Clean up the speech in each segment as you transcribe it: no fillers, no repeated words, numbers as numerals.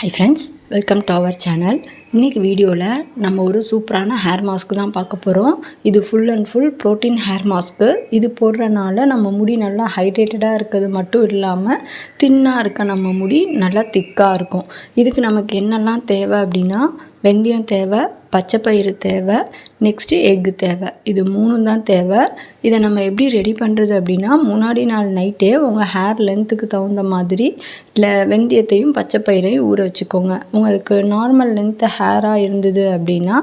Hi friends, welcome to our channel. இன்றைக்கி வீடியோவில் நம்ம ஒரு சூப்பரான ஹேர் மாஸ்க் தான் பார்க்க போகிறோம். இது full and full protein hair mask. இது போடுறனால நம்ம முடி நல்லா ஹைட்ரேட்டடாக இருக்கிறது மட்டும் இல்லாமல் தின்னாக இருக்க நம்ம முடி நல்லா திக்காக இருக்கும். இதுக்கு நமக்கு என்னெல்லாம் தேவை அப்படின்னா, வெந்தயம் தேவை, பச்சைப்பயிறு தேவை, நெக்ஸ்ட்டு எக்கு தேவை. இது மூணும் தான் தேவை. இதை நம்ம எப்படி ரெடி பண்ணுறது அப்படின்னா, முன்னாடி நாள் நைட்டே உங்கள் ஹேர் லென்த்துக்கு தகுந்த மாதிரி வெந்தயத்தையும் பச்சைப்பயிரையும் ஊற வச்சுக்கோங்க. உங்களுக்கு நார்மல் லென்த்து ஹேராக இருந்தது அப்படின்னா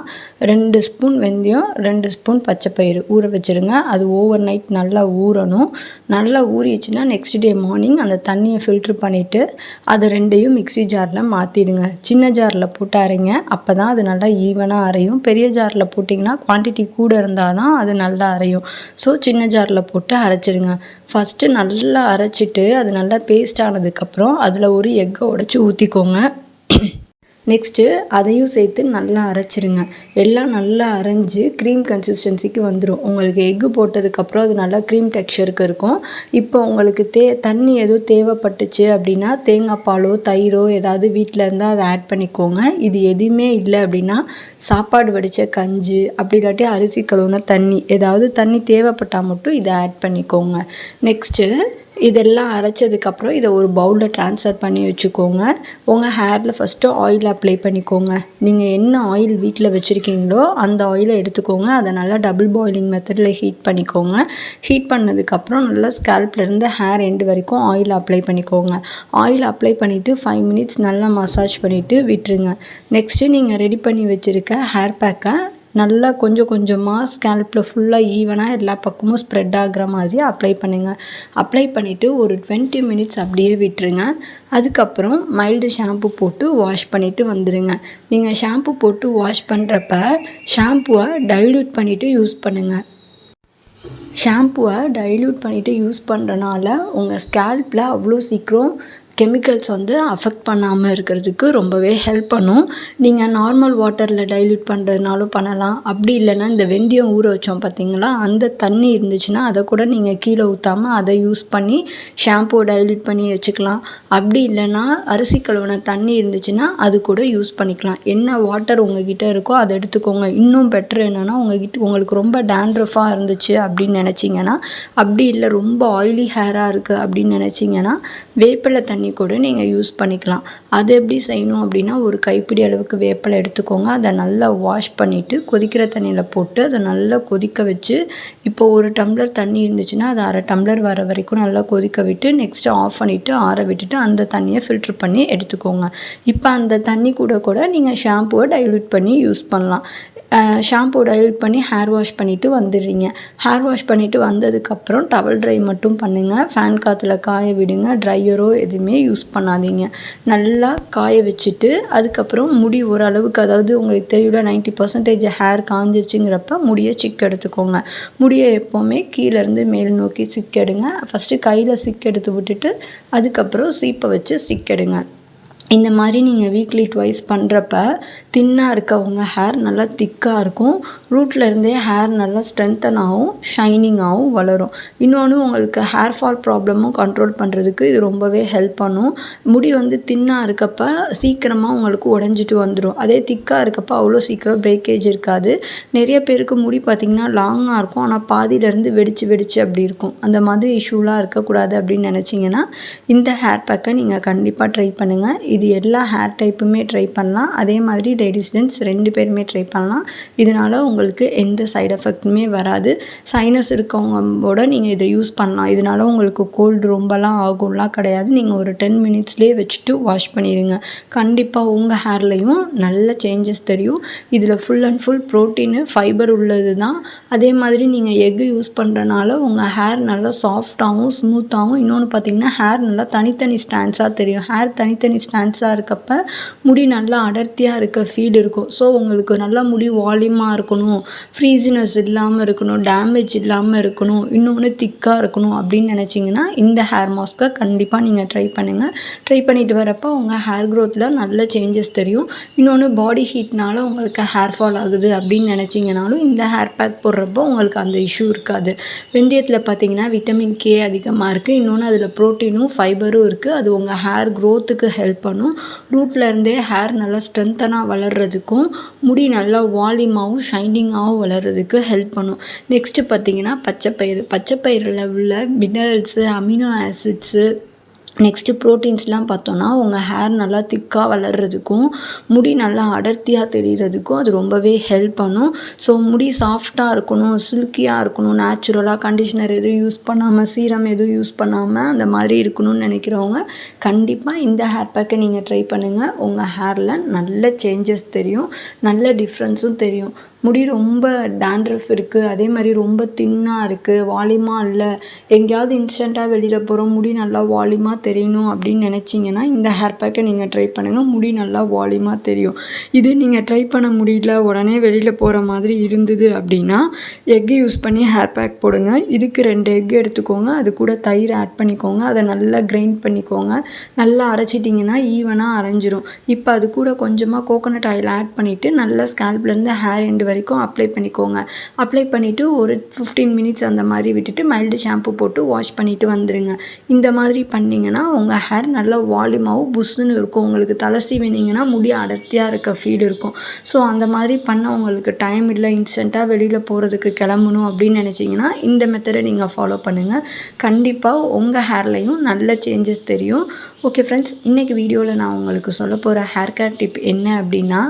2 ஸ்பூன் வெந்தயம், 2 ஸ்பூன் பச்சைப்பயிறு ஊற வச்சுருங்க. அது ஓவர் நைட் நல்லா ஊறணும். நல்லா ஊறிச்சுன்னா நெக்ஸ்ட் டே மார்னிங் அந்த தண்ணியை ஃபில்ட்ரு பண்ணிவிட்டு அது ரெண்டையும் மிக்ஸி ஜாரில் மாற்றிடுங்க. சின்ன ஜாரில் போட்டு அரைங்க. அப்போ தான் அது நல்லா ஈவனாக அரையும். பெரிய ஜாரில் போட்டிங்கன்னா குவான்டிட்டி கூட இருந்தால் தான் அது நல்லா அரையும். ஸோ சின்ன ஜாரில் போட்டு அரைச்சிடுங்க. ஃபஸ்ட்டு நல்லா அரைச்சிட்டு அது நல்லா பேஸ்ட் ஆனதுக்கப்புறம் அதில் ஒரு எக்கை உடச்சி ஊற்றிக்கோங்க. நெக்ஸ்ட்டு அதையும் சேர்த்து நல்லா அரைச்சிருங்க. எல்லாம் நல்லா அரைஞ்சி க்ரீம் கன்சிஸ்டன்சிக்கு வந்துடும். உங்களுக்கு எக்கு போட்டதுக்கப்புறம் அது நல்லா க்ரீம் டெக்ஸ்சருக்கு இருக்கும். இப்போ உங்களுக்கு தண்ணி எதுவும் தேவைப்பட்டுச்சு அப்படின்னா தேங்காய் பாலோ தயிரோ ஏதாவது வீட்டில் இருந்தால் அதை ஆட் பண்ணிக்கோங்க. இது எதுவுமே இல்லை அப்படின்னா சாப்பாடு வடித்த கஞ்சி அப்படி இல்லாட்டி அரிசி கழுவுன தண்ணி ஏதாவது தண்ணி தேவைப்பட்டால் மட்டும் இதை ஆட் பண்ணிக்கோங்க. நெக்ஸ்ட்டு இதெல்லாம் அரைச்சதுக்கப்புறம் இதை ஒரு பவுலில் ட்ரான்ஸ்ஃபர் பண்ணி வச்சுக்கோங்க. உங்கள் ஹேரில் ஃபஸ்ட்டு ஆயில் அப்ளை பண்ணிக்கோங்க. நீங்கள் என்ன ஆயில் வீட்டில் வச்சுருக்கீங்களோ அந்த ஆயிலை எடுத்துக்கோங்க. அதை நல்லா டபுள் பாயிலிங் மெத்தடில் ஹீட் பண்ணிக்கோங்க. ஹீட் பண்ணதுக்கப்புறம் நல்லா ஸ்கேல்ப்லேருந்து ஹேர் எண்டு வரைக்கும் ஆயில் அப்ளை பண்ணிக்கோங்க. ஆயில் அப்ளை பண்ணிவிட்டு 5 மினிட்ஸ் நல்லா மசாஜ் பண்ணிவிட்டு விட்டுருங்க. நெக்ஸ்ட்டு நீங்கள் ரெடி பண்ணி வச்சுருக்க ஹேர் பேக்கை நல்லா கொஞ்சம் கொஞ்சமாக ஸ்கேல்பில் ஃபுல்லாக ஈவனாக எல்லா பக்கமும் ஸ்ப்ரெட் ஆகிற மாதிரி அப்ளை பண்ணுங்கள். அப்ளை பண்ணிவிட்டு ஒரு 20 மினிட்ஸ் அப்படியே விட்டுருங்க. அதுக்கப்புறம் மைல்டு ஷாம்பு போட்டு வாஷ் பண்ணிவிட்டு வந்துடுங்க. நீங்கள் ஷாம்பு போட்டு வாஷ் பண்ணுறப்ப ஷாம்புவை டைல்யூட் பண்ணிவிட்டு யூஸ் பண்ணுங்கள். ஷாம்புவை டைல்யூட் பண்ணிவிட்டு யூஸ் பண்ணுறனால உங்கள் ஸ்கேல்பில் அவ்வளோ சீக்கிரம் கெமிக்கல்ஸ் அஃபெக்ட் பண்ணாமல் இருக்கிறதுக்கு ரொம்பவே ஹெல்ப் பண்ணும். நீங்கள் நார்மல் வாட்டரில் டைல்யூட் பண்ணுறதுனாலும் பண்ணலாம். அப்படி இல்லைன்னா இந்த வெந்தயம் ஊற வச்சோம் பார்த்தீங்களா, அந்த தண்ணி இருந்துச்சுன்னா அதை கூட நீங்கள் கீழே ஊற்றாமல் அதை யூஸ் பண்ணி ஷாம்புவை டைல்யூட் பண்ணி வச்சுக்கலாம். அப்படி இல்லைன்னா அரிசி கழுவுன தண்ணி இருந்துச்சுன்னா அது கூட யூஸ் பண்ணிக்கலாம். என்ன வாட்டர் உங்ககிட்ட இருக்கோ அதை எடுத்துக்கோங்க. இன்னும் பெட்டர் என்னென்னா உங்களுக்கு ரொம்ப டேண்ட்ரஃபாக இருந்துச்சு அப்படின்னு நினச்சிங்கன்னா, அப்படி இல்லை ரொம்ப ஆயிலி ஹேராக இருக்குது அப்படின்னு நினச்சிங்கன்னா வேப்பிலை தண்ணி கூட நீங்கள் யூஸ் பண்ணிக்கலாம். அது எப்படி செய்யணும் அப்படின்னா, ஒரு கைப்பிடி அளவுக்கு வேப்பிலை எடுத்துக்கோங்க. அதை நல்லா வாஷ் பண்ணிவிட்டு கொதிக்கிற தண்ணியில் போட்டு அதை நல்லா கொதிக்க வச்சு, இப்போ ஒரு டம்ளர் தண்ணி இருந்துச்சுன்னா அதை அரை டம்ளர் வர வரைக்கும் நல்லா கொதிக்க விட்டு நெக்ஸ்ட்டு ஆஃப் பண்ணிவிட்டு ஆற விட்டுட்டு அந்த தண்ணியை ஃபில்ட்ரு பண்ணி எடுத்துக்கோங்க. இப்போ அந்த தண்ணி கூட நீங்கள் ஷாம்புவை டைல்யூட் பண்ணி யூஸ் பண்ணலாம். ஷாம்பு டைல்யூட் பண்ணி ஹேர் வாஷ் பண்ணிவிட்டு வந்துடுறீங்க. ஹேர் வாஷ் பண்ணிவிட்டு வந்ததுக்கப்புறம் டவல் ட்ரை மட்டும் பண்ணுங்கள். ஃபேன் காற்றுல காய விடுங்க. ட்ரையரோ எதுவுமே யூஸ் பண்ணாதீங்க. நல்லா காய வச்சுட்டு அதுக்கப்புறம் முடி ஓரளவுக்கு, அதாவது உங்களுக்கு தெரியல 90% ஹேர் காஞ்சிச்சுங்கிறப்ப முடியை சிக் எடுத்துக்கோங்க. முடியை எப்போவுமே கீழேருந்து மேல் நோக்கி சிக் எடுங்க. ஃபஸ்ட்டு கையில் சிக் எடுத்து விட்டுட்டு அதுக்கப்புறம் சீப்பை வச்சு சிக் எடுங்க. இந்த மாதிரி நீங்கள் வீக்லி ட்வைஸ் பண்ணுறப்ப தின்னாக இருக்கவங்க ஹேர் நல்லா திக்காக இருக்கும். ரூட்லேருந்தே ஹேர் நல்லா ஸ்ட்ரென்த்தனாகவும் ஷைனிங்காகவும் வளரும். இன்னொன்று உங்களுக்கு ஹேர் ஃபால் ப்ராப்ளமும் கண்ட்ரோல் பண்ணுறதுக்கு இது ரொம்பவே ஹெல்ப் பண்ணும். முடி தின்னாக இருக்கப்போ சீக்கிரமாக உங்களுக்கு உடஞ்சிட்டு வந்துடும். அதே திக்காக இருக்கப்போ அவ்வளோ சீக்கிரம் பிரேக்கேஜ் இருக்காது. நிறைய பேருக்கு முடி பார்த்திங்கன்னா லாங்காக இருக்கும், ஆனால் பாதியிலேருந்து வெடிச்சு அப்படி இருக்கும். அந்த மாதிரி இஷ்யூலாம் இருக்கக்கூடாது அப்படின்னு நினச்சிங்கன்னா இந்த ஹேர் பேக்கை நீங்கள் கண்டிப்பாக ட்ரை பண்ணுங்கள். இது எல்லா ஹேர் டைப்புமே ட்ரை பண்ணலாம். அதே மாதிரி லேடிஸ் ஜென்ட்ஸ் 2 பேருமே ட்ரை பண்ணலாம். இதனால் உங்களுக்கு எந்த சைடு எஃபெக்ட்டுமே வராது. சைனஸ் இருக்கவங்களோட நீங்கள் இதை யூஸ் பண்ணலாம். இதனால் உங்களுக்கு கோல்டு ரொம்பலாம் ஆகும்லாம் கிடையாது. நீங்கள் ஒரு 10 மினிட்ஸ்லேயே வச்சுட்டு வாஷ் பண்ணிடுங்க. கண்டிப்பாக உங்கள் ஹேர்லேயும் நல்ல சேஞ்சஸ் தெரியும். இதில் full and full protein fibre உள்ளது தான். அதே மாதிரி நீங்கள் எக்கு யூஸ் பண்ணுறனால உங்கள் ஹேர் நல்லா சாஃப்டாகவும் ஸ்மூத்தாகவும், இன்னொன்று பார்த்திங்கன்னா ஹேர் நல்லா தனித்தனி ஸ்டாண்ட்ஸாக தெரியும். ஹேர் தனித்தனி ஸ்டாண்ட்ஸாக இருக்கப்ப முடி நல்லா அடர்த்தியாக இருக்க ஃபீல் இருக்கும். ஸோ உங்களுக்கு நல்லா முடி வால்யூமாக இருக்கணும், ஃப்ரீஸினஸ் இல்லாமல் இருக்கணும், டேமேஜ் இல்லாமல் இருக்கணும், இன்னொன்று திக்காக இருக்கணும் அப்படின்னு நினச்சிங்கன்னா இந்த ஹேர் மாஸ்க்கை கண்டிப்பாக நீங்கள் ட்ரை பண்ணுங்கள். ட்ரை பண்ணிட்டு வரப்போ உங்கள் ஹேர் க்ரோத்தில் நல்ல சேஞ்சஸ் தெரியும். இன்னொன்று பாடி ஹீட்னால் உங்களுக்கு ஹேர் ஃபால் ஆகுது அப்படின்னு நினச்சிங்கனாலும் இந்த ஹேர் பேக் போடுறப்போ உங்களுக்கு அந்த இஷ்யூ இருக்காது. வெந்தயத்தில் பார்த்திங்கன்னா விட்டமின் கே அதிகமாக இருக்குது. இன்னொன்று அதில் ப்ரோட்டீனும் ஃபைபரும் இருக்குது. அது உங்கள் ஹேர் க்ரோத்துக்கு ஹெல்ப் பண்ணும். பண்ணும். ரூட்ல இருந்தே ஹேர் நல்லா ஸ்ட்ரென்த்தனாக வளர்கிறதுக்கும் முடி நல்லா வால்யூமாகவும் ஷைனிங்காகவும் வளர்கிறதுக்கு ஹெல்ப் பண்ணும். நெக்ஸ்ட்டு பார்த்திங்கன்னா பச்சைப்பயிரில் உள்ள மினரல்ஸு, அமினோ ஆசிட்ஸு, நெக்ஸ்ட்டு ப்ரோட்டீன்ஸ்லாம் பார்த்தோன்னா உங்கள் ஹேர் நல்லா திக்காக வளர்கிறதுக்கும் முடி நல்லா அடர்த்தியாக தெரிகிறதுக்கும் அது ரொம்பவே ஹெல்ப் பண்ணும். ஸோ முடி சாஃப்டாக இருக்கணும், சில்கியாக இருக்கணும், நேச்சுரலாக கண்டிஷ்னர் எதுவும் யூஸ் பண்ணாமல், சீரம் எதுவும் யூஸ் பண்ணாமல் அந்த மாதிரி இருக்கணும்னு நினைக்கிறவங்க கண்டிப்பாக இந்த ஹேர் பேக்கை நீங்கள் ட்ரை பண்ணுங்கள். உங்கள் ஹேரில் நல்ல சேஞ்சஸ் தெரியும், நல்ல டிஃப்ரென்ஸும் தெரியும். முடி ரொம்ப டேண்ட்ரஃப் இருக்குது, அதே மாதிரி ரொம்ப தின்னாக இருக்குது, வால்யூமாக இல்லை, எங்கேயாவது இன்ஸ்டண்ட்டாக வெளியில் போகிறோம், முடி நல்லா வால்யூமாக தெரியணும் அப்படின்னு நினச்சிங்கன்னா இந்த ஹேர் பேக்கை நீங்கள் ட்ரை பண்ணுங்கள். முடி நல்லா வால்யூமாக தெரியும். இது நீங்கள் ட்ரை பண்ண முடியல, உடனே வெளியில் போகிற மாதிரி இருந்தது அப்படின்னா எக்கு யூஸ் பண்ணி ஹேர் பேக் போடுங்க. இதுக்கு 2 எக் எடுத்துக்கோங்க, அது கூட தயிர் ஆட் பண்ணிக்கோங்க, அதை நல்லா கிரைண்ட் பண்ணிக்கோங்க. நல்லா அரைச்சிட்டிங்கன்னா ஈவனாக அரைஞ்சிரும். இப்போ அது கூட கொஞ்சமாக கோகோனட் ஆயில் ஆட் பண்ணிவிட்டு நல்லா ஸ்கேல்ப்லேருந்து ஹேர் எண்டு வரைக்கும் அப்ளை பண்ணிக்கோங்க. அப்ளை பண்ணிவிட்டு ஒரு 15 மினிட்ஸ் அந்த மாதிரி விட்டுட்டு மைல்டு ஷாம்பு போட்டு வாஷ் பண்ணிவிட்டு வந்துடுங்க. இந்த மாதிரி பண்ணிங்கன்னா உங்கள் ஹேர் நல்லா வால்யூமாகவும் புஷ்ஷுன்னு இருக்கும். உங்களுக்கு தலை சீவினீங்கன்னா முடி அடர்த்தியாக இருக்க ஃபீல் இருக்கும். ஸோ அந்த மாதிரி பண்ண உங்களுக்கு டைம் இல்லை, இன்ஸ்டண்ட்டாக வெளியில் போகிறதுக்கு கிளம்பணும் அப்படின்னு நினச்சிங்கன்னா இந்த மெத்தடை நீங்கள் ஃபாலோ பண்ணுங்கள். கண்டிப்பாக உங்கள் ஹேர்லேயும் நல்ல சேஞ்சஸ் தெரியும். ஓகே ஃப்ரெண்ட்ஸ், இன்றைக்கி வீடியோவில் நான் உங்களுக்கு சொல்ல போகிற ஹேர் கேர் டிப் என்ன அப்படின்னா,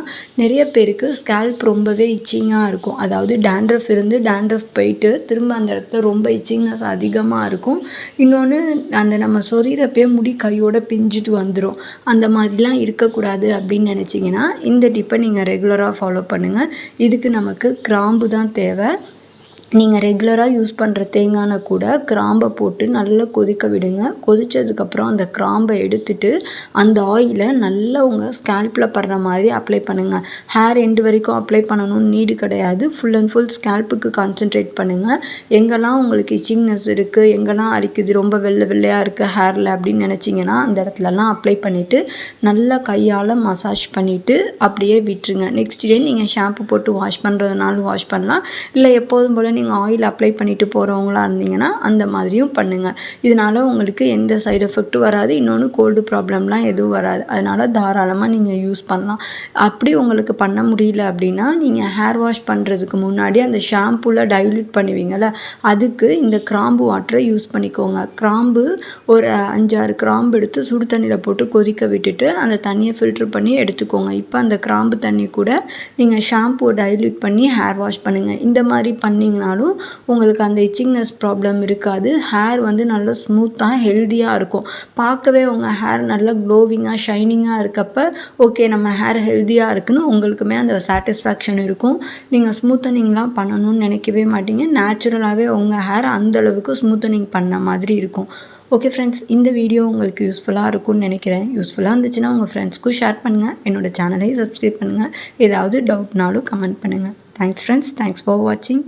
நிறைய பேருக்கு ஸ்கேல்ப் ரொம்பவே இச்சிங்காக இருக்கும். அதாவது டேண்ட்ரஃப் இருந்து டேண்ட்ரஃப் போயிட்டு திரும்ப அந்த இடத்துல ரொம்ப இச்சிங்னஸ் அதிகமாக இருக்கும். இன்னொன்று, அந்த நம்ம சொறிகிறப்பே முடி கையோட பிஞ்சிட்டு வந்துடும். அந்த மாதிரிலாம் இருக்கக்கூடாது அப்படின்னு நினச்சிங்கன்னா இந்த டிப்பை நீங்கள் ரெகுலராக ஃபாலோ பண்ணுங்கள். இதுக்கு நமக்கு கிராம்பு தான் தேவை. நீங்கள் ரெகுலராக யூஸ் பண்ணுற தேங்காய் எண்ணெய் கூட கிராம்பை போட்டு நல்லா கொதிக்க விடுங்க. கொதித்ததுக்கப்புறம் அந்த கிராம்பை எடுத்துட்டு அந்த ஆயிலை நல்லா உங்கள் ஸ்கேல்பில் படுற மாதிரி அப்ளை பண்ணுங்கள். ஹேர் எண்டு வரைக்கும் அப்ளை பண்ணணும்னு நீடு கிடையாது. ஃபுல் அண்ட் ஃபுல் ஸ்கேல்ப்புக்கு கான்சென்ட்ரேட் பண்ணுங்கள். எங்கெல்லாம் உங்களுக்கு இச்சிங்னஸ் இருக்குது, எங்கெல்லாம் அரிக்குது, ரொம்ப வெள்ளையாக இருக்குது ஹேரில் அப்படின்னு நினச்சிங்கன்னா அந்த இடத்துலலாம் அப்ளை பண்ணிவிட்டு நல்லா கையால் மசாஜ் பண்ணிவிட்டு அப்படியே விட்டுருங்க. நெக்ஸ்ட் டே நீங்கள் ஷாம்பு போட்டு வாஷ் பண்ணுறதுனாலும் வாஷ் பண்ணலாம், இல்லை எப்போதும் போல் நீங்கள் ஆயில் அப்ளை பண்ணிவிட்டு போகிறவங்களா இருந்தீங்கன்னா அந்த மாதிரியும் பண்ணுங்கள். இதனால் உங்களுக்கு எந்த சைடு எஃபெக்ட்டும் வராது. இன்னொன்று, கோல்டு ப்ராப்ளம்லாம் எதுவும் வராது. அதனால் தாராளமாக நீங்கள் யூஸ் பண்ணலாம். அப்படி உங்களுக்கு பண்ண முடியல அப்படின்னா நீங்கள் ஹேர் வாஷ் பண்ணுறதுக்கு முன்னாடி அந்த ஷாம்பூவில் டைல்யூட் பண்ணுவீங்கள்ல, அதுக்கு இந்த கிராம்பு வாட்டரை யூஸ் பண்ணிக்கோங்க. கிராம்பு ஒரு 5-6 கிராம்பு எடுத்து சுடு தண்ணியில் போட்டு கொதிக்க விட்டுட்டு அந்த தண்ணியை ஃபில்ட்ரு பண்ணி எடுத்துக்கோங்க. இப்போ அந்த கிராம்பு தண்ணி கூட நீங்கள் ஷாம்பூவை டைல்யூட் பண்ணி ஹேர் வாஷ் பண்ணுங்கள். இந்த மாதிரி பண்ணிங்கன்னா உங்களுக்கு அந்த இச்சிங்னஸ் ப்ராப்ளம் இருக்காது. ஹேர் வந்து நல்லா ஸ்மூத்தாக ஹெல்த்தியாக இருக்கும். பார்க்கவே உங்கள் ஹேர் நல்லா க்ளோவிங்காக ஷைனிங்காக இருக்கப்போ ஓகே நம்ம ஹேர் ஹெல்த்தியாக இருக்குன்னு உங்களுக்குமே அந்த சாட்டிஸ்ஃபேக்ஷன் இருக்கும். நீங்கள் ஸ்மூத்தனிங்லாம் பண்ணணும்னு நினைக்கவே மாட்டீங்க. நேச்சுரலாகவே உங்கள் ஹேர் அந்தளவுக்கு ஸ்மூத்தனிங் பண்ண மாதிரி இருக்கும். ஓகே ஃப்ரெண்ட்ஸ், இந்த வீடியோ உங்களுக்கு யூஸ்ஃபுல்லாக இருக்கும்னு நினைக்கிறேன். யூஸ்ஃபுல்லாக இருந்துச்சுன்னா உங்கள் ஃப்ரெண்ட்ஸ்க்கும் ஷேர் பண்ணுங்கள். என்னோடய சேனலையும் சப்ஸ்கிரைப் பண்ணுங்கள். ஏதாவது டவுட்னாலும் கமெண்ட் பண்ணுங்கள். தேங்க்ஸ் ஃப்ரெண்ட்ஸ், தேங்க்ஸ் ஃபார் வாட்சிங்.